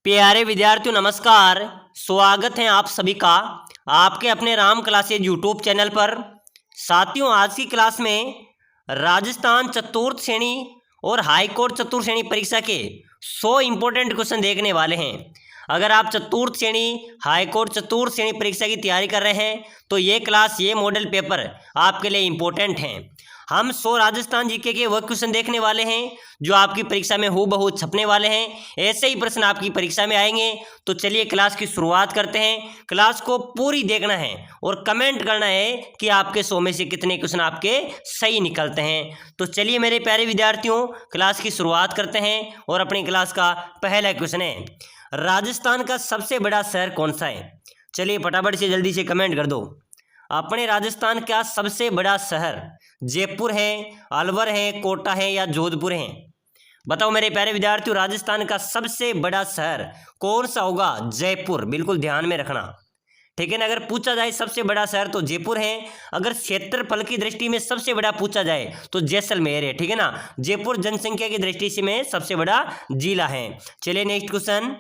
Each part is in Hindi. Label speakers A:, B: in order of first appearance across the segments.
A: प्यारे विद्यार्थियों नमस्कार। स्वागत है आप सभी का आपके अपने राम क्लासेज यूट्यूब चैनल पर। साथियों, आज की क्लास में राजस्थान चतुर्थ श्रेणी और हाईकोर्ट चतुर्थ श्रेणी परीक्षा के 100 इंपॉर्टेंट क्वेश्चन देखने वाले हैं। अगर आप चतुर्थ श्रेणी हाईकोर्ट चतुर्थ श्रेणी परीक्षा की तैयारी कर रहे हैं तो ये क्लास ये मॉडल पेपर आपके लिए इम्पोर्टेंट हैं। हम 100 राजस्थान जीके के वह क्वेश्चन देखने वाले हैं जो आपकी परीक्षा में हूबहू छपने वाले हैं। ऐसे ही प्रश्न आपकी परीक्षा में आएंगे। तो चलिए क्लास की शुरुआत करते हैं। क्लास को पूरी देखना है और कमेंट करना है कि आपके 100 में से कितने क्वेश्चन आपके सही निकलते हैं। तो चलिए मेरे प्यारे विद्यार्थियों, क्लास की शुरुआत करते हैं और अपनी क्लास का पहला क्वेश्चन है, राजस्थान का सबसे बड़ा शहर कौन सा है? चलिए फटाफट से जल्दी से कमेंट कर दो। अपने राजस्थान का सबसे बड़ा शहर जयपुर है, अलवर है, कोटा है या जोधपुर है? बताओ मेरे प्यारे विद्यार्थियों, राजस्थान का सबसे बड़ा शहर कौन सा होगा? जयपुर। बिल्कुल ध्यान में रखना, ठीक है ना। अगर पूछा जाए सबसे बड़ा शहर तो जयपुर है। अगर क्षेत्रफल की दृष्टि में सबसे बड़ा पूछा जाए तो जैसलमेर है, ठीक है ना। जयपुर जनसंख्या की दृष्टि से में सबसे बड़ा जिला है। चलिए नेक्स्ट क्वेश्चन,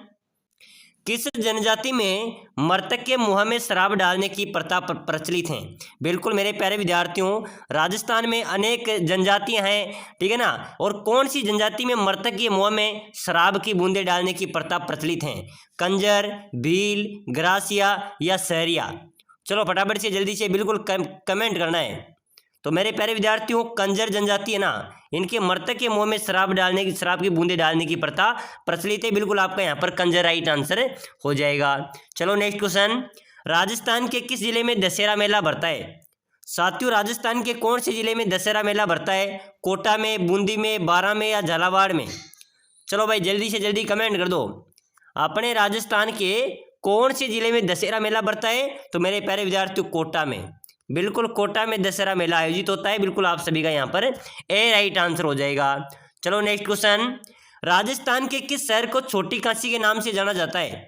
A: किस जनजाति में मृतक के मुंह में शराब डालने की प्रथा प्रचलित है? बिल्कुल मेरे प्यारे विद्यार्थियों, राजस्थान में अनेक जनजातियां हैं, ठीक है ना। और कौन सी जनजाति में मृतक के मुंह में शराब की बूंदें डालने की प्रथा प्रचलित है? कंजर, भील, ग्रासिया या सहरिया? चलो फटाफट से जल्दी से बिल्कुल कमेंट करना है। तो मेरे प्यारे विद्यार्थियों, कंजर जनजाति है ना, इनके मृतक के मुंह में शराब की बूंदें डालने की प्रथा प्रचलित है। बिल्कुल आपका यहाँ पर कंजर राइट आंसर हो जाएगा। चलो नेक्स्ट क्वेश्चन, राजस्थान के किस जिले में दशहरा मेला भरता है? साथियों, राजस्थान के कौन से जिले में दशहरा मेला भरता है? कोटा में, बूंदी में, बारां में या झालावाड़ में? चलो भाई जल्दी से जल्दी कमेंट कर दो। अपने राजस्थान के कौन से जिले में दशहरा मेला भरता है? तो मेरे प्यारे विद्यार्थियों, कोटा में। बिल्कुल कोटा में दशहरा मेला आयोजित होता है। बिल्कुल आप सभी का यहाँ पर ए राइट आंसर हो जाएगा। चलो नेक्स्ट क्वेश्चन, राजस्थान के किस शहर को छोटी काशी के नाम से जाना जाता है?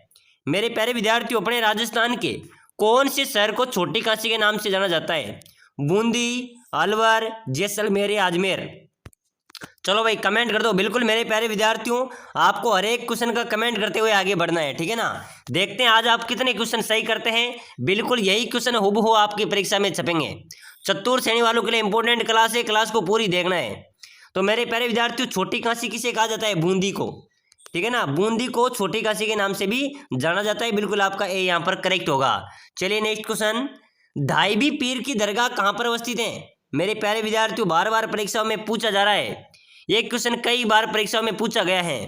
A: मेरे प्यारे विद्यार्थियों, अपने राजस्थान के कौन से शहर को छोटी काशी के नाम से जाना जाता है? बूंदी, अलवर, जैसलमेर या अजमेर? चलो भाई कमेंट कर दो। बिल्कुल मेरे प्यारे विद्यार्थियों, आपको हर एक क्वेश्चन का कमेंट करते हुए आगे बढ़ना है, ठीक है ना। देखते हैं आज आप कितने क्वेश्चन सही करते हैं। बिल्कुल यही क्वेश्चन हूबहू आपकी परीक्षा में छपेंगे। चतुर्थ श्रेणी वालों के लिए इंपॉर्टेंट क्लास है, क्लास को पूरी देखना है। तो मेरे प्यारे विद्यार्थियों, छोटी काशी किसे कहा जाता है? बूंदी को, ठीक है ना। बूंदी को छोटी काशी के नाम से भी जाना जाता है। बिल्कुल आपका ए यहाँ पर करेक्ट होगा। चलिए नेक्स्ट क्वेश्चन, धाईबी पीर की दरगाह कहाँ पर अवस्थित है? मेरे प्यारे विद्यार्थियों, बार बार परीक्षाओं में पूछा जा रहा है ये क्वेश्चन, कई बार परीक्षाओं में पूछा गया है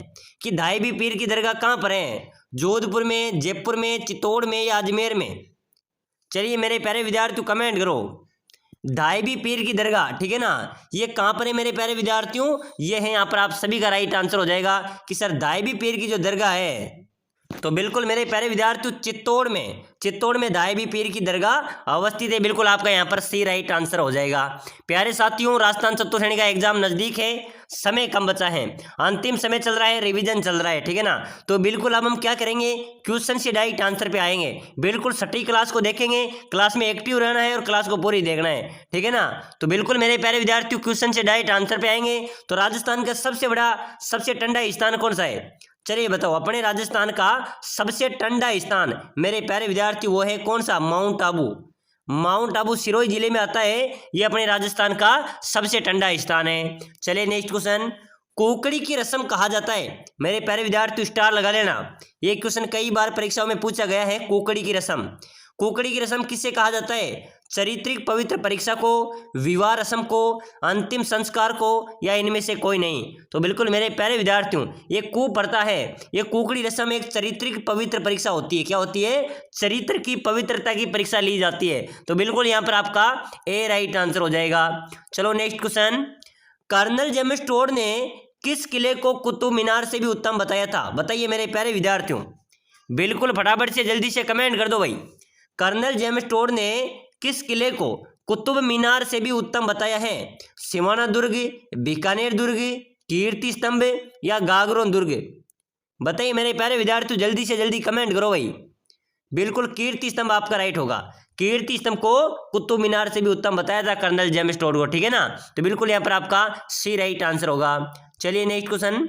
A: कि धाईबी पीर की दरगाह कहाँ पर है? जोधपुर में, जयपुर में, चित्तौड़ में या अजमेर में? चलिए मेरे प्यारे विद्यार्थियों कमेंट करो। धाईबी पीर की दरगाह, ठीक है ना, ये कहाँ पर है मेरे प्यारे विद्यार्थियों? ये है यहाँ पर आप सभी का राइट आंसर हो जाएगा कि सर धाईबी पीर की जो दरगाह है, तो बिल्कुल मेरे प्यारे विद्यार्थियों चित्तौड़ में धाईबी पीर की दरगाह अवस्थित है। बिल्कुल आपका यहाँ पर सी राइट आंसर हो जाएगा। प्यारे साथियों, राजस्थान चतुर्थ श्रेणी का एग्जाम नजदीक है, समय कम बचा है, अंतिम समय चल रहा है, रिवीजन चल रहा है, ठीक है ना। तो बिल्कुल अब हम क्या करेंगे, क्वेश्चन से डायरेक्ट आंसर पे आएंगे। बिल्कुल सटीक क्लास को देखेंगे, क्लास में एक्टिव रहना है और क्लास को पूरी देखना है, ठीक है ना। तो बिल्कुल मेरे प्यारे विद्यार्थियों, क्वेश्चन से डायरेक्ट आंसर पे आएंगे। तो राजस्थान का सबसे बड़ा सबसे ठंडा स्थान कौन सा है? चलिए बताओ, अपने राजस्थान का सबसे ठंडा स्थान मेरे प्यारे विद्यार्थी वो है कौन सा? माउंट आबू। माउंट आबू सिरोही जिले में आता है। ये अपने राजस्थान का सबसे ठंडा स्थान है। चलिए नेक्स्ट क्वेश्चन, कोकड़ी की रस्म कहा जाता है? मेरे प्यारे विद्यार्थी स्टार लगा लेना, ये क्वेश्चन कई बार परीक्षाओं में पूछा गया है। कोकड़ी की रस्म, कोकड़ी की रस्म किससे कहा जाता है? चारित्रिक पवित्र परीक्षा को, विवाह रस्म को, अंतिम संस्कार को या इनमें से कोई नहीं? तो बिल्कुल मेरे प्यारे विद्यार्थियों, ये कुप्रथा है। ये कोकड़ी रस्म एक चारित्रिक पवित्र परीक्षा होती है। क्या होती है? चरित्र की पवित्रता की परीक्षा ली जाती है। तो बिल्कुल यहाँ पर आपका ए राइट आंसर हो जाएगा। चलो next question, colonel James Tod ने किस किले को कुतुब मीनार से भी उत्तम बताया था? बताइए मेरे प्यारे विद्यार्थियों, बिल्कुल फटाफट से जल्दी से कमेंट कर दो भाई। कर्नल जेम्स टोड ने किस किले को कुतुब मीनार से भी उत्तम बताया है? सिवाना दुर्ग, बीकानेर दुर्ग, कीर्ति स्तंभ या गागरोन दुर्ग? बताइए मेरे प्यारे विद्यार्थियों, जल्दी से जल्दी कमेंट करो भाई। बिल्कुल कीर्ति स्तंभ आपका राइट होगा। कीर्ति स्तंभ को कुतुब मीनार से भी उत्तम बताया था कर्नल जेम्स टोड को, ठीक है ना। तो बिल्कुल यहाँ पर आपका सी राइट आंसर होगा। चलिए नेक्स्ट क्वेश्चन,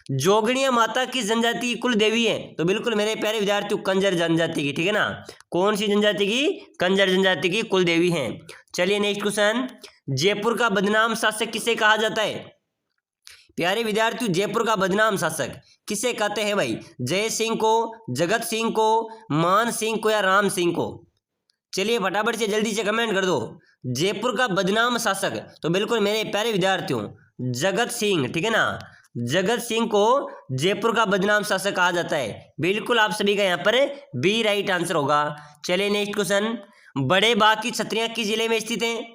A: जोगणिया माता की जनजाति की कुल देवी है? तो बिल्कुल मेरे प्यारे विद्यार्थियों कंजर जनजाति की, ठीक है ना। कौन सी जनजाति की? कंजर जनजाति की कुल देवी हैं। चलिए नेक्स्ट क्वेश्चन, जयपुर का बदनाम शासक किसे कहा जाता है? प्यारे विद्यार्थियों जयपुर का बदनाम शासक किसे कहते हैं भाई? जय सिंह को, जगत सिंह को, मान सिंह को या राम सिंह को? चलिए फटाफट से जल्दी से कमेंट कर दो। जयपुर का बदनाम शासक, तो बिल्कुल मेरे प्यारे विद्यार्थियों जगत सिंह, ठीक है ना। जगत सिंह को जयपुर का बदनाम शासक कहा जाता है। बिल्कुल आप सभी का यहाँ पर बी राइट आंसर होगा। चलिए नेक्स्ट क्वेश्चन, बड़े बाग की छतरियां किस जिले में स्थित हैं?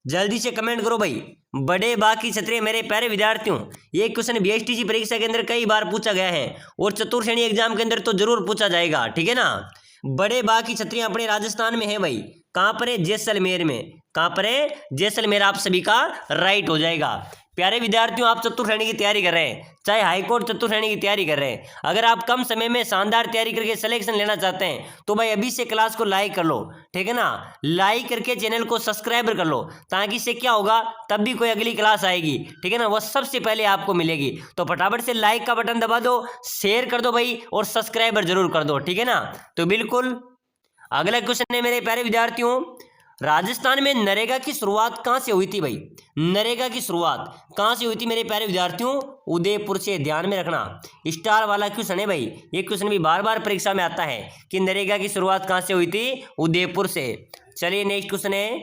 A: जल्दी से कमेंट करो भाई। बड़े बाग की छतरियां मेरे प्यारे विद्यार्थियों, ये क्वेश्चन बीएसटीसी परीक्षा के अंदर कई बार पूछा गया है और चतुर्थ श्रेणी एग्जाम के अंदर तो जरूर पूछा जाएगा, ठीक है ना। बड़े बाग की छतरियां अपने राजस्थान में है भाई। कहाँ पर है? जैसलमेर में। कहाँ पर है? जैसलमेर आप सभी का राइट हो जाएगा। प्यारे विद्यार्थियों आप चतुर्थ श्रेणी की तैयारी कर रहे हैं, चाहे हाईकोर्ट चतुर्थ श्रेणी की तैयारी कर रहे हैं, अगर आप कम समय में शानदार तैयारी करके सिलेक्शन लेना चाहते हैं तो भाई अभी से क्लास को लाइक कर लो, ठीक है ना। लाइक करके चैनल को सब्सक्राइब कर लो, ताकि इससे क्या होगा, तब भी कोई अगली क्लास आएगी, ठीक है ना, वह सबसे पहले आपको मिलेगी। तो फटाफट से लाइक का बटन दबा दो, शेयर कर दो भाई और सब्सक्राइबर जरूर कर दो, ठीक है ना। तो बिल्कुल अगला क्वेश्चन है मेरे प्यारे विद्यार्थियों, राजस्थान में नरेगा की शुरुआत कहां से हुई थी भाई? नरेगा की शुरुआत कहां से हुई थी मेरे प्यारे विद्यार्थियों? उदयपुर से। ध्यान में रखना, स्टार वाला क्वेश्चन है भाई, ये क्वेश्चन भी बार बार परीक्षा में आता है कि नरेगा की शुरुआत कहां से हुई थी? उदयपुर से। चलिए नेक्स्ट क्वेश्चन है,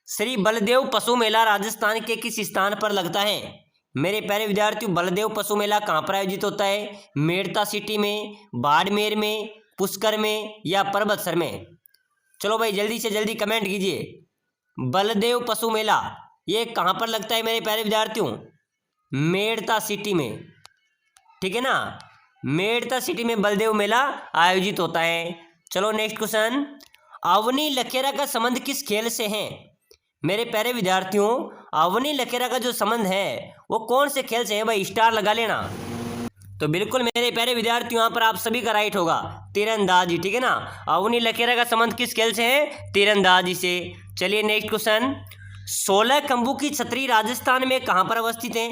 A: श्री बलदेव पशु मेला राजस्थान के किस स्थान पर लगता है? मेरे प्यारे विद्यार्थियों बलदेव पशु मेला कहां पर आयोजित होता है? मेड़ता सिटी में, बाड़मेर में, पुष्कर में या पर्वतसर में? चलो भाई जल्दी से जल्दी कमेंट कीजिए। बलदेव पशु मेला ये कहाँ पर लगता है मेरे प्यारे विद्यार्थियों? मेड़ता सिटी में, ठीक है ना। मेड़ता सिटी में बलदेव मेला आयोजित होता है। चलो नेक्स्ट क्वेश्चन, अवनी लखेरा का संबंध किस खेल से है? मेरे प्यारे विद्यार्थियों अवनी लखेरा का जो संबंध है वो कौन से खेल से है भाई? स्टार लगा लेना। तो बिल्कुल मेरे प्यारे विद्यार्थियों यहाँ पर आप सभी का राइट होगा, तीरंदाजी, ठीक है ना। अवनी लखेरा का संबंध किस खेल से है? तीरंदाजी से। चलिए नेक्स्ट क्वेश्चन, 16 खंभों की छतरी राजस्थान में कहाँ पर अवस्थित है?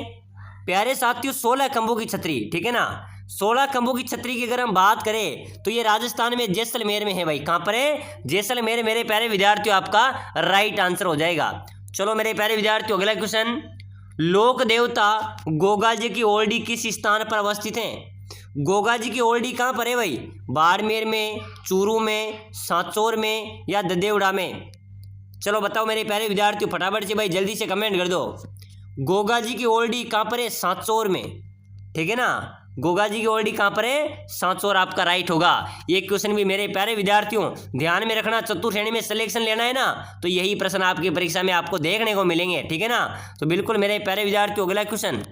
A: प्यारे साथियों 16 खंभों की छतरी, ठीक है ना। 16 खंभों की छतरी की अगर हम बात करें तो ये राजस्थान में जैसलमेर में है भाई। कहाँ पर है? जैसलमेर। मेरे प्यारे विद्यार्थियों आपका राइट आंसर हो जाएगा। चलो मेरे प्यारे विद्यार्थियों अगला क्वेश्चन, लोक देवता गोगा जी की ओल्डी किस स्थान पर अवस्थित है? गोगा जी की ओल्डी कहाँ पर है भाई? बाड़मेर में, चूरू में, सांचौर में या ददेवड़ा में? चलो बताओ मेरे प्यारे विद्यार्थियों फटाफट से भाई जल्दी से कमेंट कर दो। गोगा जी की ओल्डी कहाँ पर है? सांचौर में, ठीक है ना। गोगा जी की ओल्डी कहाँ पर है? सांचौर आपका राइट होगा। ये क्वेश्चन भी मेरे प्यारे विद्यार्थियों ध्यान में रखना, चतुर्थ श्रेणी में सिलेक्शन लेना है ना तो यही प्रश्न आपकी परीक्षा में आपको देखने को मिलेंगे, ठीक है ना। तो बिल्कुल मेरे प्यारे विद्यार्थियों अगला क्वेश्चन,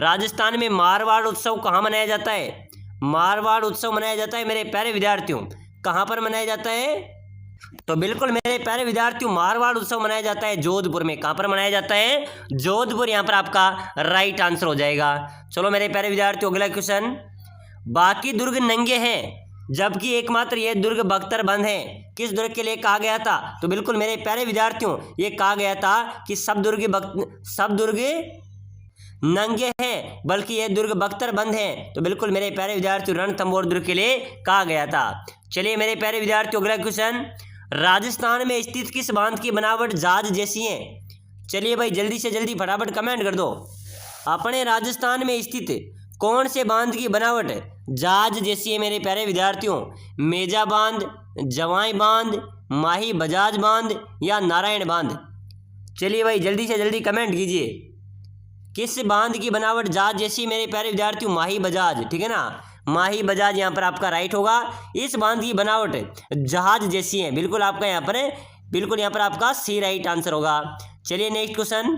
A: राजस्थान में मारवाड़ उत्सव कहाँ मनाया जाता है? मारवाड़ उत्सव मनाया जाता है मेरे प्यारे विद्यार्थियों कहाँ पर मनाया जाता है? तो बिल्कुल मेरे प्यारे विद्यार्थियों मारवाड़ उत्सव मनाया जाता है जोधपुर में। कहाँ पर मनाया जाता है? जोधपुर। यहाँ पर आपका राइट आंसर हो जाएगा। चलो मेरे प्यारे विद्यार्थियों अगला क्वेश्चन, बाकी दुर्ग नंगे हैं जबकि एकमात्र यह दुर्ग बख्तर बंद है, किस दुर्ग के लिए कहा गया था? तो बिल्कुल मेरे प्यारे विद्यार्थियों ये कहा गया था कि सब दुर्ग नंगे हैं बल्कि यह दुर्ग बख्तर बंद है। तो बिल्कुल मेरे प्यारे विद्यार्थियों रणथंभौर दुर्ग के लिए कहा गया था। चलिए मेरे प्यारे विद्यार्थियों अगला क्वेश्चन, राजस्थान में स्थित किस बांध की बनावट जहाज जैसी है? चलिए भाई जल्दी से जल्दी फटाफट कमेंट कर दो। अपने राजस्थान में स्थित कौन से बांध की बनावट जहाज जैसी है मेरे प्यारे विद्यार्थियों? मेजा बांध, जवाई बांध, माही बजाज बांध या नारायण बांध? चलिए भाई जल्दी से जल्दी कमेंट कीजिए, किस बांध की बनावट जहाज जैसी मेरे प्यारे विद्यार्थियों? माही बजाज, ठीक है ना। माही बजाज यहाँ पर आपका राइट होगा। इस बांध की बनावट जहाज जैसी है, बिल्कुल आपका यहाँ पर बिल्कुल यहाँ पर आपका सी राइट आंसर होगा। चलिए नेक्स्ट क्वेश्चन,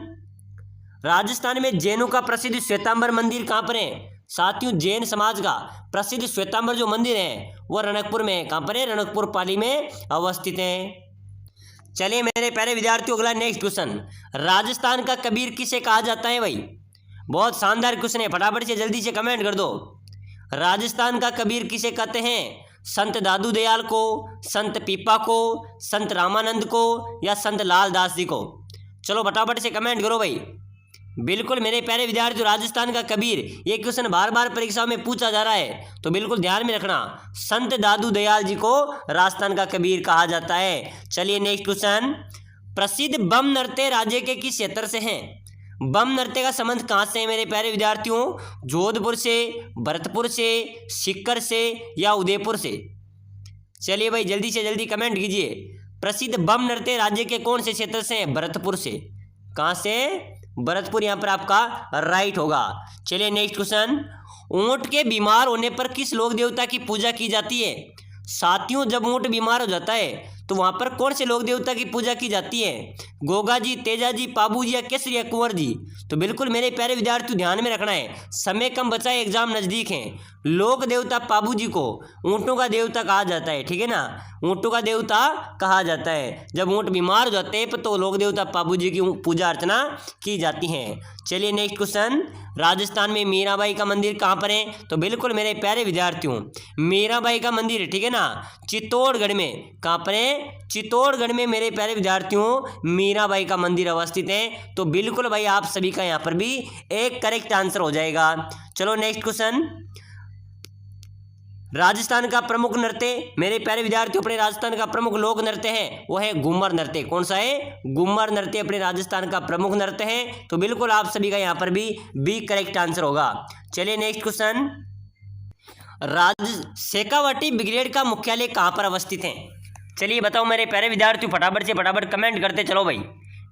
A: राजस्थान में जैनों का प्रसिद्ध श्वेतांबर मंदिर कहाँ पर है? साथियों जैन समाज का प्रसिद्ध श्वेतांबर जो मंदिर है वो रणकपुर में है। कहाँ पर है? रणकपुर पाली में अवस्थित है। चलिए मेरे प्यारे विद्यार्थियों अगला नेक्स्ट क्वेश्चन, राजस्थान का कबीर किसे कहा जाता है भाई? बहुत शानदार क्वेश्चन है, फटाफट से जल्दी से कमेंट कर दो। राजस्थान का कबीर किसे कहते हैं? संत दादू दयाल को, संत पीपा को, संत रामानंद को या संत लाल दास जी को? चलो फटाफट से कमेंट करो भाई। बिल्कुल मेरे प्यारे विद्यार्थियों, राजस्थान का कबीर, ये क्वेश्चन बार बार परीक्षाओं में पूछा जा रहा है, तो बिल्कुल ध्यान में रखना। संत दादू दयाल जी को राजस्थान का कबीर कहा जाता है। चलिए नेक्स्ट क्वेश्चन, प्रसिद्ध बम नृत्य राज्य के किस क्षेत्र से हैं? बम नृत्य का संबंध कहाँ से है मेरे प्यारे विद्यार्थियों? जोधपुर से, भरतपुर से, सीकर से या उदयपुर से? चलिए भाई जल्दी से जल्दी कमेंट कीजिए। प्रसिद्ध बम नृत्य राज्य के कौन से क्षेत्र से है? भरतपुर से। कहाँ से? भरतपुर यहाँ पर आपका राइट होगा। चलिए नेक्स्ट क्वेश्चन, ऊंट के बीमार होने पर किस लोक देवता की पूजा की जाती है? साथियों, जब ऊंट बीमार हो जाता है तो वहां पर कौन से लोक देवता की पूजा की जाती है? गोगा जी, तेजा जी, पाबू जी या केसरी या कुंवर जी? तो बिल्कुल मेरे प्यारे विद्यार्थियों ध्यान में रखना है, समय कम बचा है, एग्जाम नजदीक है। लोक देवता पाबू जी को ऊंटों का देवता कहा जाता है, ठीक है ना, ऊंटों का देवता कहा जाता है। जब ऊंट बीमार हो जाते हैं तो लोक देवता पाबू जी की पूजा अर्चना की जाती है। चलिए नेक्स्ट क्वेश्चन, राजस्थान में मीराबाई का मंदिर कहाँ पर है? तो बिल्कुल मेरे प्यारे विद्यार्थियों, मीराबाई का मंदिर, ठीक है ना, चित्तौड़गढ़ में। कहाँ पर है? चित्तौड़गढ़ में मेरे प्यारे विद्यार्थियों मीराबाई का मंदिर अवस्थित है। तो बिल्कुल भाई आप सभी का यहाँ पर भी एक करेक्ट आंसर हो जाएगा। चलो नेक्स्ट क्वेश्चन, राजस्थान का प्रमुख नृत्य मेरे प्यारे विद्यार्थियों, अपने राजस्थान का प्रमुख लोक नृत्य है वो है घूमर नृत्य। कौन सा है? घूमर नृत्य अपने राजस्थान का प्रमुख नृत्य है। तो बिल्कुल आप सभी का यहाँ पर भी बी करेक्ट आंसर होगा। चलिए नेक्स्ट क्वेश्चन, शेखावाटी ब्रिगेड का मुख्यालय कहाँ पर अवस्थित है? चलिए बताओ मेरे प्यारे विद्यार्थियों, फटाफट से फटाफट कमेंट करते चलो भाई।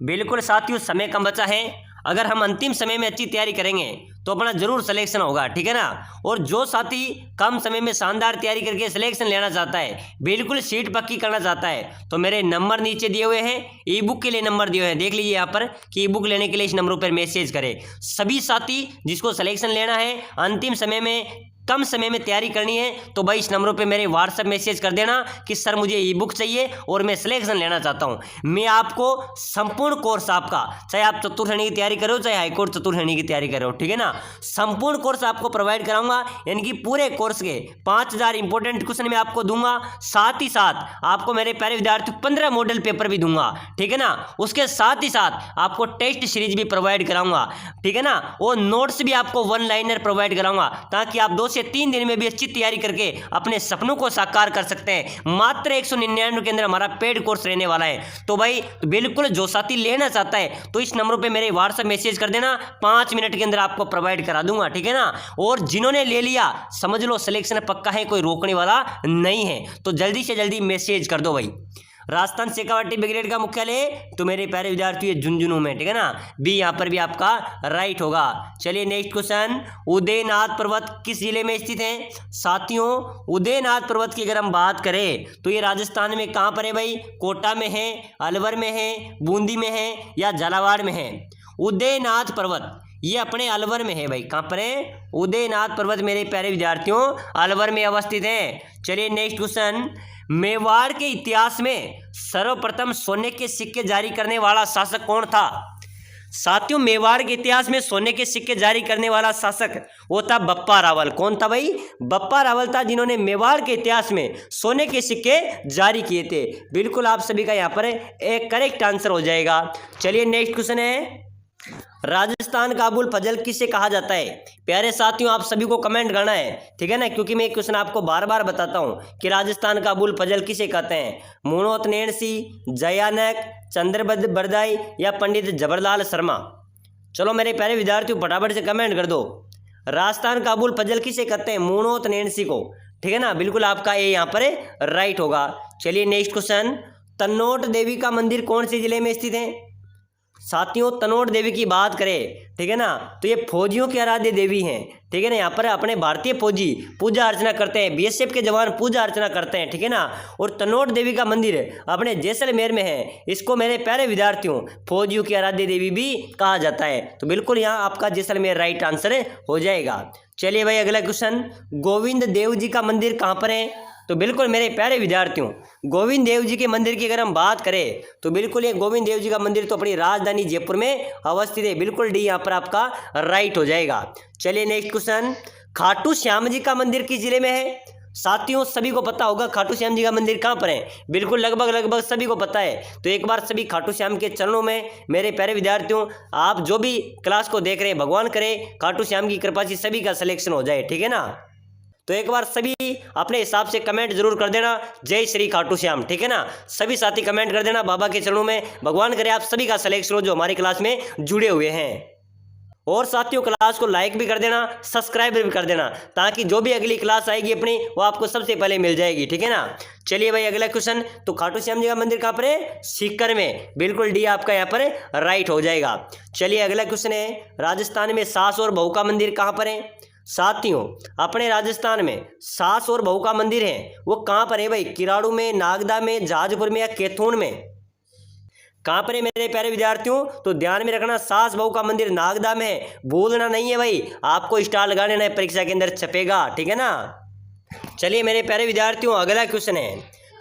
A: बिल्कुल साथियों, समय कम बचा है, अगर हम अंतिम समय में अच्छी तैयारी करेंगे तो अपना जरूर सिलेक्शन होगा, ठीक है ना। और जो साथी कम समय में शानदार तैयारी करके सिलेक्शन लेना चाहता है, बिल्कुल सीट पक्की करना चाहता है, तो मेरे नंबर नीचे दिए हुए हैं, ई बुक के लिए नंबर दिए हुए हैं, देख लीजिए यहाँ पर कि ई बुक लेने के लिए इस नंबरों पर मैसेज करें। सभी साथी जिसको सिलेक्शन लेना है, अंतिम समय में कम समय में तैयारी करनी है, तो भाई इस नंबरों पे मेरे व्हाट्सएप मैसेज कर देना कि सर मुझे ई बुक चाहिए और मैं सिलेक्शन लेना चाहता हूँ। मैं आपको संपूर्ण कोर्स आपका, चाहे आप चतुर्थ श्रेणी की तैयारी करो चाहे हाईकोर्ट चतुर्थ श्रेणी की तैयारी करो, ठीक है ना, संपूर्ण कोर्स आपको प्रोवाइड कराऊंगा। यानी कि पूरे कोर्स के 5000 इंपॉर्टेंट क्वेश्चन मैं आपको दूंगा, साथ ही साथ आपको मेरे प्यारे विद्यार्थियों 15 मॉडल पेपर भी दूंगा, ठीक है ना। उसके साथ ही साथ आपको टेस्ट सीरीज भी प्रोवाइड कराऊंगा, ठीक है ना, और नोट्स भी आपको 1 लाइनर प्रोवाइड कराऊंगा, ताकि आप 2 से 3 दिन में भी अच्छी तैयारी करके अपने सपनों को साकार कर सकते हैं। मात्र 199 के अंदर हमारा पेड कोर्स रहने वाला है। तो भाई बिल्कुल जो साथी लेना चाहता है तो इस नंबरों पे मेरे व्हाट्सएप मैसेज कर देना, 5 मिनट के अंदर आपको प्रोवाइड करा दूंगा, ठीक है ना। और जिन्होंने ले लिया समझ लो सिलेक्शन पक्का है, कोई रोकने वाला नहीं है। तो जल्दी से जल्दी मैसेज कर दो भाई। राजस्थान शेखावाटी ब्रिगेड का मुख्यालय तो मेरे प्यारे विद्यार्थियों झुंझुनू में, ठीक है ना, बी यहाँ पर भी आपका राइट होगा। चलिए नेक्स्ट क्वेश्चन, उदयनाथ पर्वत किस जिले में स्थित है? साथियों, उदयनाथ पर्वत की अगर हम बात करें तो ये राजस्थान में कहाँ पर है भाई? कोटा में है, अलवर में है, बूंदी में है या झालावाड़ में है? उदयनाथ पर्वत ये अपने अलवर में है भाई। कहाँ पर है? उदयनाथ पर्वत मेरे प्यारे विद्यार्थियों अलवर में अवस्थित है। चलिए नेक्स्ट क्वेश्चन, मेवाड़ के इतिहास में सर्वप्रथम सोने के सिक्के जारी करने वाला शासक कौन था? साथियों, मेवाड़ के इतिहास में सोने के सिक्के जारी करने वाला शासक वो था बप्पा रावल। कौन था भाई? बप्पा रावल था, जिन्होंने मेवाड़ के इतिहास में सोने के सिक्के जारी किए थे। बिल्कुल आप सभी का यहाँ पर एक करेक्ट आंसर हो जाएगा। चलिए नेक्स्ट क्वेश्चन है, राजस्थान का अबुल फजल किसे कहा जाता है? प्यारे साथियों आप सभी को कमेंट करना है, ठीक है ना, क्योंकि मैं एक क्वेश्चन आपको बार बार बताता हूं कि राजस्थान का अबुल फजल किसे कहते हैं? मुनोत नैन सिंह, जयानक, चंद्रबद्ध बरदाई या पंडित जबरलाल शर्मा? चलो मेरे प्यारे विद्यार्थियों फटाफट से कमेंट कर दो। राजस्थान का अबुल फजल किसे कहते हैं? मुनोत नैन सिंह को, ठीक है ना। बिल्कुल आपका ए यहाँ पर राइट होगा। चलिए नेक्स्ट क्वेश्चन, तनोट देवी का मंदिर कौन से जिले में स्थित है? साथियों, तनोट देवी की बात करें, ठीक है ना, तो ये फौजियों की आराध्य देवी हैं, ठीक है ना। यहाँ पर अपने भारतीय फौजी पूजा अर्चना करते हैं, बीएसएफ के जवान पूजा अर्चना करते हैं, ठीक है ना। और तनोट देवी का मंदिर अपने जैसलमेर में है। इसको मेरे प्यारे विद्यार्थियों फौजियों की आराध्य देवी भी कहा जाता है। तो बिल्कुल यहाँ आपका जैसलमेर राइट आंसर हो जाएगा। चलिए भाई अगला क्वेश्चन, गोविंद देव जी का मंदिर कहाँ पर है? तो बिल्कुल मेरे प्यारे विद्यार्थियों गोविंद देव जी के मंदिर की अगर हम बात करें तो बिल्कुल ये गोविंद देव जी का मंदिर तो अपनी राजधानी जयपुर में अवस्थित है। बिल्कुल डी यहाँ पर आपका राइट हो जाएगा। चलिए नेक्स्ट क्वेश्चन, खाटू श्याम जी का मंदिर किस जिले में है? साथियों सभी को पता होगा खाटू श्याम जी का मंदिर कहाँ पर है, बिल्कुल लगभग सभी को पता है। तो एक बार सभी खाटू श्याम के चरणों में मेरे प्यारे विद्यार्थियों, आप जो भी क्लास को देख रहे हैं, भगवान करे खाटू श्याम की कृपा से सभी का सिलेक्शन हो जाए, ठीक है ना। तो एक बार सभी अपने हिसाब से कमेंट जरूर कर देना, जय श्री खाटू श्याम, ठीक है ना। सभी साथी कमेंट कर देना, बाबा के चरणों में भगवान करे आप सभी का सिलेक्शन हो जो हमारी क्लास में जुड़े हुए हैं। और साथियों क्लास को लाइक भी कर देना, सब्सक्राइब भी कर देना, ताकि जो भी अगली क्लास आएगी अपनी वो आपको सबसे पहले मिल जाएगी, ठीक है ना। चलिए भाई अगला क्वेश्चन, तो खाटू श्याम जी का मंदिर कहाँ पर है, सीकर में, बिल्कुल डी आपका यहाँ पर राइट हो जाएगा। चलिए अगला क्वेश्चन है, राजस्थान में सास और बहू का मंदिर कहाँ पर है। साथियों अपने राजस्थान में सास और बहू का मंदिर है, वो कहाँ पर है भाई, किराड़ू में, नागदा में, जहाजपुर में या कैथून में, कहाँ पर है मेरे प्यारे विद्यार्थियों। तो ध्यान में रखना, सास बहू का मंदिर नागदा में है, भूलना नहीं है भाई, आपको स्टार लगा लेना है, परीक्षा के अंदर छपेगा, ठीक है ना। चलिए मेरे प्यारे विद्यार्थियों अगला क्वेश्चन है,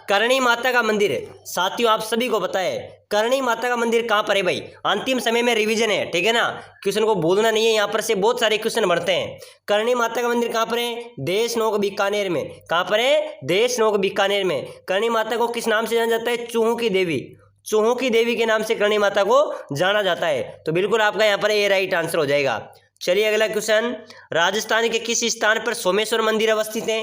A: करणी माता का मंदिर। साथियों आप सभी को पता है करणी माता का मंदिर कहाँ पर है भाई, अंतिम समय में रिवीजन है, ठीक है ना, क्वेश्चन को भूलना नहीं है, यहाँ पर से बहुत सारे क्वेश्चन बढ़ते हैं। करणी माता का मंदिर कहाँ पर है, देशनोक बीकानेर में, कहाँ पर है, देशनोक बीकानेर में। करणी माता को किस नाम से जाना जाता है, चूहों की देवी, चूहों की देवी के नाम से करणी माता को जाना जाता है। तो बिल्कुल आपका यहाँ पर ए राइट आंसर हो जाएगा। चलिए अगला क्वेश्चन, राजस्थान के किस स्थान पर सोमेश्वर मंदिर अवस्थित है।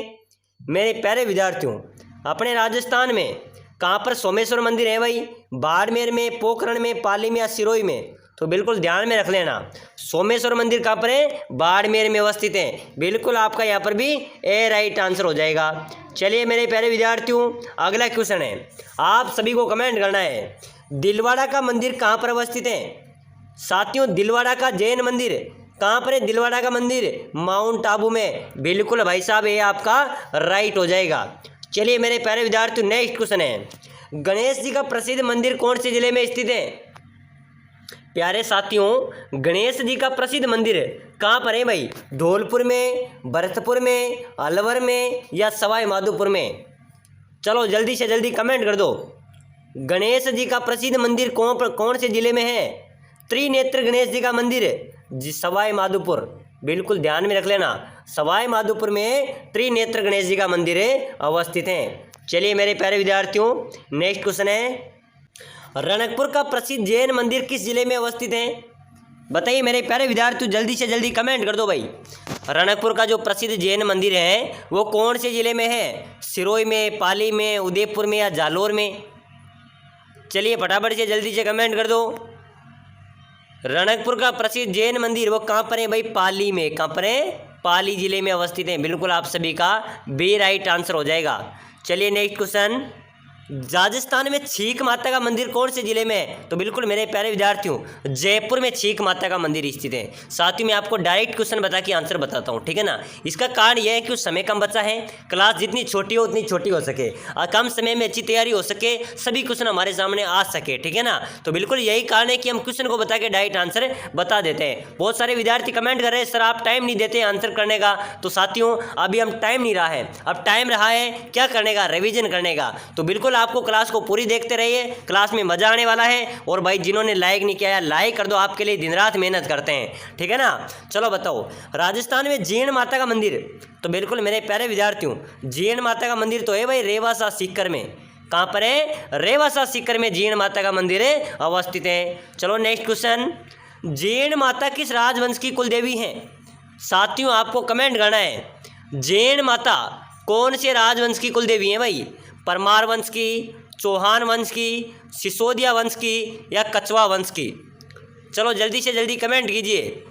A: मेरे प्यारे विद्यार्थियों अपने राजस्थान में कहाँ पर सोमेश्वर मंदिर है भाई, बाड़मेर में, पोखरण में, पाली में या सिरोही में। तो बिल्कुल ध्यान में रख लेना, सोमेश्वर मंदिर कहाँ पर है, बाड़मेर में अवस्थित है, बिल्कुल आपका यहाँ पर भी ए राइट आंसर हो जाएगा। चलिए मेरे प्यारे विद्यार्थियों अगला क्वेश्चन है, आप सभी को कमेंट करना है, दिलवाड़ा का मंदिर कहाँ पर अवस्थित है। साथियों दिलवाड़ा का जैन मंदिर कहाँ पर है, दिलवाड़ा का मंदिर माउंट आबू में, बिल्कुल भाई साहब ये आपका राइट हो जाएगा। चलिए मेरे प्यारे विद्यार्थियों नेक्स्ट क्वेश्चन है, गणेश जी का प्रसिद्ध मंदिर कौन से जिले में स्थित है। प्यारे साथियों गणेश जी का प्रसिद्ध मंदिर कहाँ पर है भाई, धौलपुर में, भरतपुर में, अलवर में या सवाई माधोपुर में। चलो जल्दी से जल्दी कमेंट कर दो, गणेश जी का प्रसिद्ध मंदिर कौन से जिले में है। त्रिनेत्र गणेश जी का मंदिर जी सवाई माधोपुर, बिल्कुल ध्यान में रख लेना, सवाई माधोपुर में त्रिनेत्र गणेश जी का मंदिर अवस्थित है। चलिए मेरे प्यारे विद्यार्थियों नेक्स्ट क्वेश्चन है, रणकपुर का प्रसिद्ध जैन मंदिर किस जिले में अवस्थित है। बताइए मेरे प्यारे विद्यार्थियों जल्दी से जल्दी कमेंट कर दो भाई, रणकपुर का जो प्रसिद्ध जैन मंदिर है वो कौन से जिले में है, सिरोही में, पाली में, उदयपुर में या जालोर में। चलिए फटाफट से जल्दी से कमेंट कर दो, रणकपुर का प्रसिद्ध जैन मंदिर वो कहाँ पर है भाई, पाली में, कहाँ पर है, पाली जिले में अवस्थित है, बिल्कुल आप सभी का बी राइट आंसर हो जाएगा। चलिए नेक्स्ट क्वेश्चन, राजस्थान में छीक माता का मंदिर कौन से जिले में है। तो बिल्कुल मेरे प्यारे विद्यार्थियों जयपुर में छीक माता का मंदिर स्थित है। साथ ही मैं आपको डायरेक्ट क्वेश्चन बता के आंसर बताता हूँ, ठीक है ना। इसका कारण यह है कि उस समय कम बचा है, क्लास जितनी छोटी हो उतनी छोटी हो सके और कम समय में अच्छी तैयारी हो सके, सभी क्वेश्चन हमारे सामने आ सके, ठीक है ना। तो बिल्कुल यही कारण है कि हम क्वेश्चन को बता के डायरेक्ट आंसर बता देते हैं। बहुत सारे विद्यार्थी कमेंट कर रहे हैं सर आप टाइम नहीं देते आंसर करने का। तो साथियों अभी हम टाइम नहीं रहा है, अब टाइम रहा है क्या करने का, रिविजन करने का। तो बिल्कुल आपको क्लास को पूरी देखते रहिए, क्लास में मजा आने वाला है। और भाई जिन्होंने लाइक नहीं किया है लाइक कर दो, आपके लिए दिन रात मेहनत करते हैं, ठीक है ना। चलो बताओ राजस्थान में जीण माता का मंदिर। तो बिल्कुल मेरे प्यारे विद्यार्थियों जीण माता का मंदिर तो है भाई रेवासा सीकर में, कहाँ पर है, रेवासा सीकर में जीण माता का मंदिर अवस्थित है। चलो नेक्स्ट क्वेश्चन, जीण माता किस राजवंश की कुलदेवी है। साथियों आपको कमेंट करना है, जीण माता कौन से राजवंश की कुलदेवी है भाई, परमार वंश की, चौहान वंश की, सिसोदिया वंश की या कछवा वंश की। चलो जल्दी से जल्दी कमेंट कीजिए।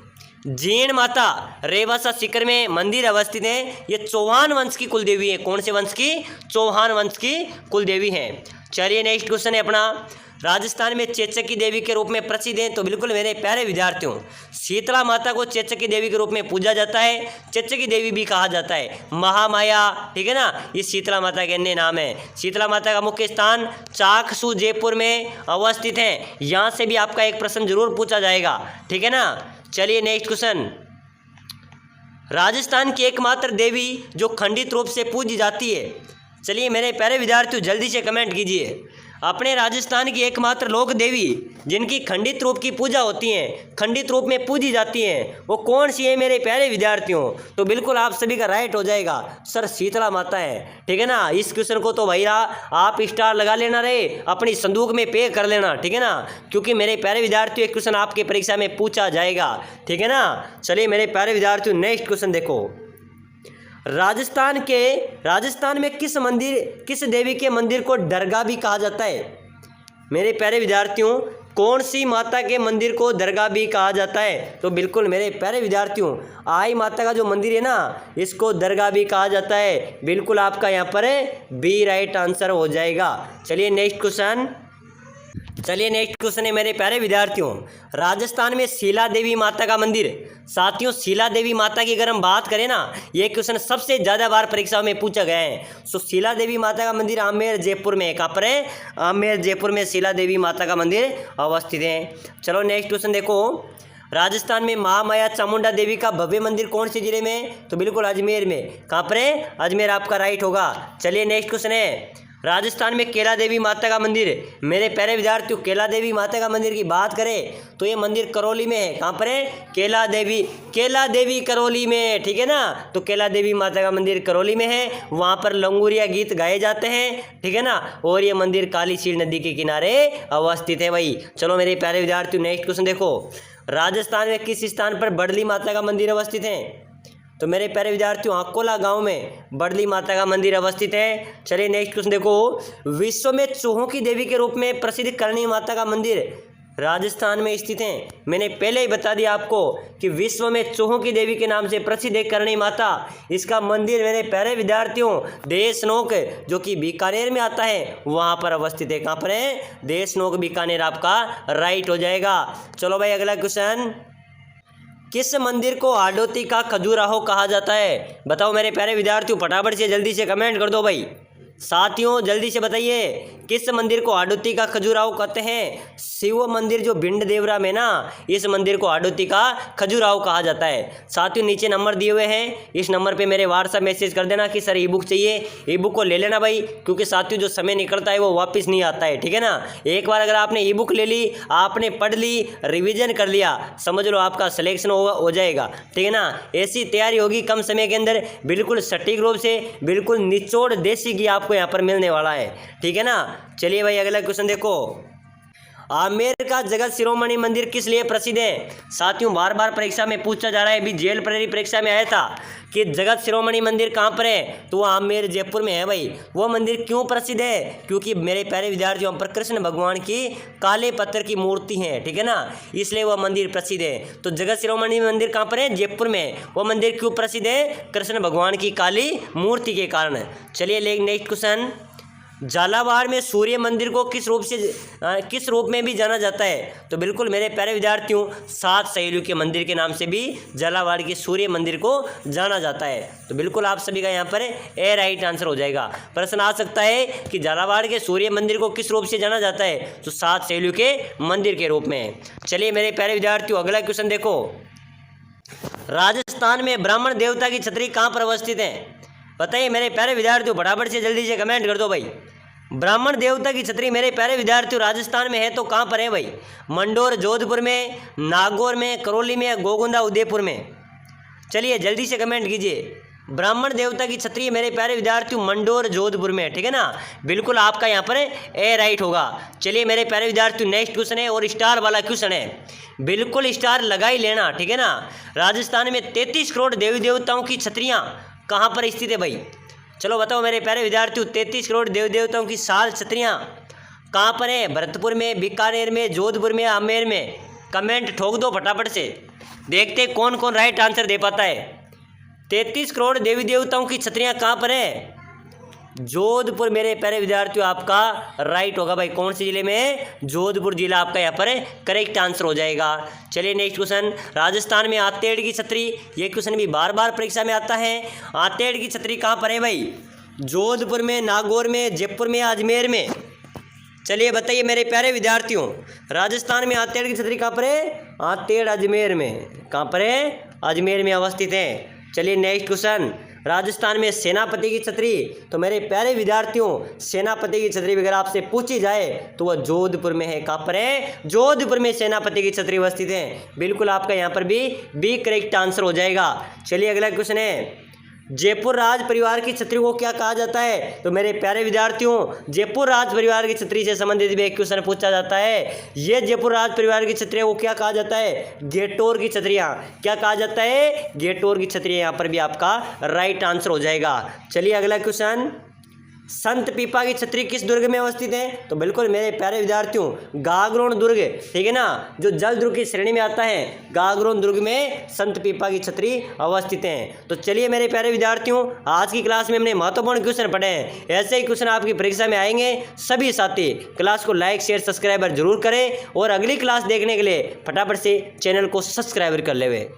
A: जीण माता रेवासा सीकर में मंदिर अवस्थित है, ये चौहान वंश की कुलदेवी है। कौन से वंश की, चौहान वंश की कुलदेवी है। चलिए नेक्स्ट क्वेश्चन है अपना, राजस्थान में चेचक की देवी के रूप में प्रसिद्ध हैं। तो बिल्कुल मेरे प्यारे विद्यार्थियों शीतला माता को चेचक की देवी के रूप में पूजा जाता है, चेचक की देवी भी कहा जाता है, महामाया, ठीक है ना। ये शीतला माता के अन्य नाम है। शीतला माता का मुख्य स्थान चाकसू जयपुर में अवस्थित है। यहाँ से भी आपका एक प्रश्न जरूर पूछा जाएगा, ठीक है ना। चलिए नेक्स्ट क्वेश्चन, राजस्थान की एकमात्र देवी जो खंडित रूप से पूजी जाती है। चलिए मेरे प्यारे विद्यार्थियों जल्दी से कमेंट कीजिए। अपने राजस्थान की एकमात्र लोक देवी जिनकी खंडित रूप की पूजा होती है, खंडित रूप में पूजी जाती हैं, वो कौन सी है मेरे प्यारे विद्यार्थियों? तो बिल्कुल आप सभी का राइट हो जाएगा सर, शीतला माता है। ठीक है ना। इस क्वेश्चन को तो भैया आप स्टार लगा लेना रे, अपनी संदूक में पे कर लेना। ठीक है ना, क्योंकि मेरे प्यारे विद्यार्थियों एक क्वेश्चन आपके परीक्षा में पूछा जाएगा। ठीक है ना। चलिए मेरे प्यारे विद्यार्थियों नेक्स्ट क्वेश्चन देखो। राजस्थान में किस देवी के मंदिर को दरगाह भी कहा जाता है? मेरे प्यारे विद्यार्थियों कौन सी माता के मंदिर को दरगाह भी कहा जाता है? तो बिल्कुल मेरे प्यारे विद्यार्थियों आई माता का जो मंदिर है ना, इसको दरगाह भी कहा जाता है। बिल्कुल आपका यहाँ पर बी राइट आंसर हो जाएगा। चलिए नेक्स्ट क्वेश्चन है मेरे प्यारे विद्यार्थियों। राजस्थान में शीला देवी माता का मंदिर। साथियों शीला देवी माता की अगर हम बात करें ना, ये क्वेश्चन सबसे ज़्यादा बार परीक्षा में पूछा गया है। सो शीला देवी माता का मंदिर आमेर जयपुर में, कहाँ पर है? आमेर जयपुर में शीला देवी माता का मंदिर अवस्थित है। चलो नेक्स्ट क्वेश्चन देखो। राजस्थान में महामाया चामुंडा देवी का भव्य मंदिर कौन से जिले में? तो बिल्कुल अजमेर में। कहाँ पर है? अजमेर आपका राइट होगा। चलिए नेक्स्ट क्वेश्चन है। राजस्थान में केला देवी माता का मंदिर। मेरे प्यारे विद्यार्थियों केला देवी माता का मंदिर की बात करें तो ये मंदिर करौली में है। कहाँ पर है? केला देवी करौली में। ठीक है ना। तो केला देवी माता का मंदिर करौली में है, वहाँ पर लंगूरिया गीत गाए जाते हैं। ठीक है ना। और ये मंदिर कालीसीर नदी के किनारे अवस्थित है भाई। चलो मेरे प्यारे विद्यार्थियों नेक्स्ट क्वेश्चन देखो। राजस्थान में किस स्थान पर बड़ली माता का मंदिर अवस्थित है? तो मेरे प्यारे विद्यार्थियों अकोला गांव में बड़ली माता का मंदिर अवस्थित है। चलिए नेक्स्ट क्वेश्चन देखो। विश्व में चूहों की देवी के रूप में प्रसिद्ध करणी माता का मंदिर राजस्थान में स्थित है। मैंने पहले ही बता दिया आपको कि विश्व में चूहों की देवी के नाम से प्रसिद्ध है करणी माता। इसका मंदिर मेरे प्यारे विद्यार्थियों देशनोक जो कि बीकानेर में आता है वहाँ पर अवस्थित है। कहाँ पर है? देशनोक बीकानेर आपका राइट हो जाएगा। चलो भाई अगला क्वेश्चन। किस मंदिर को हाडोती का खजुराहो कहा जाता है? बताओ मेरे प्यारे विद्यार्थियों फटाफट से जल्दी से कमेंट कर दो भाई। साथियों जल्दी से बताइए किस मंदिर को हाडोती का खजुराहो कहते हैं? शिव मंदिर जो भिंड देवरा में ना, इस मंदिर को हाडोती का खजुराहो कहा जाता है। साथियों नीचे नंबर दिए हुए हैं, इस नंबर पे मेरे व्हाट्सएप मैसेज कर देना कि सर ई बुक चाहिए। ई बुक को ले लेना भाई, क्योंकि साथियों जो समय निकलता है वो वापस नहीं आता है। ठीक है ना। एक बार अगर आपने ई बुक ले ली, आपने पढ़ ली, रिविजन कर लिया, समझ लो आपका सिलेक्शन हो जाएगा। ठीक है ना। ऐसी तैयारी होगी कम समय के अंदर, बिल्कुल सटीक रूप से, बिल्कुल निचोड़ देसी घी आपको यहाँ पर मिलने वाला है। ठीक है ना। चलिए भाई अगला क्वेश्चन देखो। आमेर का जगत शिरोमणि मंदिर किस लिए प्रसिद्ध है? साथियों बार बार परीक्षा में पूछा जा रहा है, अभी जेल प्रेरी परीक्षा में आया था कि जगत शिरोमणि मंदिर कहाँ पर है, तो वो आमेर जयपुर में है भाई। वो मंदिर क्यों प्रसिद्ध है? क्योंकि मेरे प्यारे विद्यार्थियों पर कृष्ण भगवान की काले पत्थर की मूर्ति है। ठीक है ना, इसलिए वह मंदिर प्रसिद्ध है। तो जगत शिरोमणि मंदिर कहाँ पर है? जयपुर में। वो मंदिर क्यों प्रसिद्ध है? कृष्ण भगवान की काली मूर्ति के कारण। चलिए नेक्स्ट क्वेश्चन। झालावाड़ में सूर्य मंदिर को किस रूप में भी जाना जाता है? तो बिल्कुल मेरे प्यारे विद्यार्थियों 7 सहेलियों के मंदिर के नाम से भी झालावाड़ के सूर्य मंदिर को जाना जाता है। तो बिल्कुल आप सभी का यहाँ पर ए राइट आंसर हो जाएगा। प्रश्न आ सकता है कि झालावाड़ के सूर्य मंदिर को किस रूप से जाना जाता है? तो 7 सहेलियों के मंदिर के रूप में। चलिए मेरे प्यारे विद्यार्थियों अगला क्वेश्चन देखो। राजस्थान में ब्राह्मण देवता की छतरी कहाँ पर अवस्थित है? बताइए मेरे प्यारे विद्यार्थियों फटाफट से जल्दी से कमेंट कर दो भाई। ब्राह्मण देवता की छतरी मेरे प्यारे विद्यार्थियों राजस्थान में है तो कहाँ पर है भाई? मंडोर जोधपुर में, नागौर में, करौली में, गोगुंदा उदयपुर में। चलिए जल्दी से कमेंट कीजिए। ब्राह्मण देवता की छतरी मेरे प्यारे विद्यार्थियों मंडोर जोधपुर में। ठीक है ना। बिल्कुल आपका यहाँ पर ए राइट होगा। चलिए मेरे प्यारे विद्यार्थियों नेक्स्ट क्वेश्चन है और स्टार वाला क्वेश्चन है, बिल्कुल स्टार लगा ही लेना। ठीक है ना। राजस्थान में 33 करोड़ देवी देवताओं की छतरियाँ कहाँ पर स्थित है भाई? चलो बताओ मेरे प्यारे विद्यार्थियों 33 करोड़ देवी देवताओं की साल छतरियाँ कहाँ पर है? भरतपुर में, बीकानेर में, जोधपुर में, आमेर में। कमेंट ठोक दो फटाफट से, देखते कौन कौन राइट आंसर दे पाता है। 33 करोड़ देवी देवताओं की छतरियाँ कहाँ पर है? जोधपुर मेरे प्यारे विद्यार्थियों आपका राइट होगा भाई। कौन से जिले में? जोधपुर जिला आपका यहाँ पर करेक्ट आंसर हो जाएगा। चलिए नेक्स्ट क्वेश्चन। राजस्थान में आतेड़ की छतरी, ये क्वेश्चन भी बार बार परीक्षा में आता है। आतेड़ की छतरी कहाँ पर है भाई? जोधपुर में, नागौर में, जयपुर में, अजमेर में। चलिए बताइए मेरे प्यारे विद्यार्थियों राजस्थान में आतेड़ की छतरी कहाँ पर है? आतेड़ अजमेर में। कहाँ पर है? अजमेर में अवस्थित है। चलिए नेक्स्ट क्वेश्चन। राजस्थान में सेनापति की छतरी, तो मेरे प्यारे विद्यार्थियों सेनापति की छतरी अगर आपसे पूछी जाए तो वह जोधपुर में है। कहाँ पर है? जोधपुर में सेनापति की छतरी अवस्थित है। बिल्कुल आपका यहाँ पर भी बी करेक्ट आंसर हो जाएगा। चलिए अगला क्वेश्चन है, जयपुर राज परिवार की छतरी को क्या कहा जाता है? तो मेरे प्यारे विद्यार्थियों जयपुर राज परिवार की छतरी से संबंधित भी एक क्वेश्चन पूछा जाता है। ये जयपुर राज परिवार की छतरियां को क्या कहा जाता है? गेटोर की छतरियां। क्या कहा जाता है? गेटोर की छतरियां। यहाँ पर भी आपका राइट आंसर हो जाएगा। चलिए अगला क्वेश्चन, संत पीपा की छतरी किस दुर्ग में अवस्थित है? तो बिल्कुल मेरे प्यारे विद्यार्थियों गागरोन दुर्ग, ठीक है ना, जो जल दुर्ग की श्रेणी में आता है, गागरोन दुर्ग में संत पीपा की छतरी अवस्थित है। तो चलिए मेरे प्यारे विद्यार्थियों आज की क्लास में हमने महत्वपूर्ण क्वेश्चन पढ़े हैं। ऐसे ही क्वेश्चन आपकी परीक्षा में आएंगे। सभी साथी क्लास को लाइक शेयर सब्सक्राइब जरूर करें और अगली क्लास देखने के लिए फटाफट से चैनल को सब्सक्राइब कर लेवे।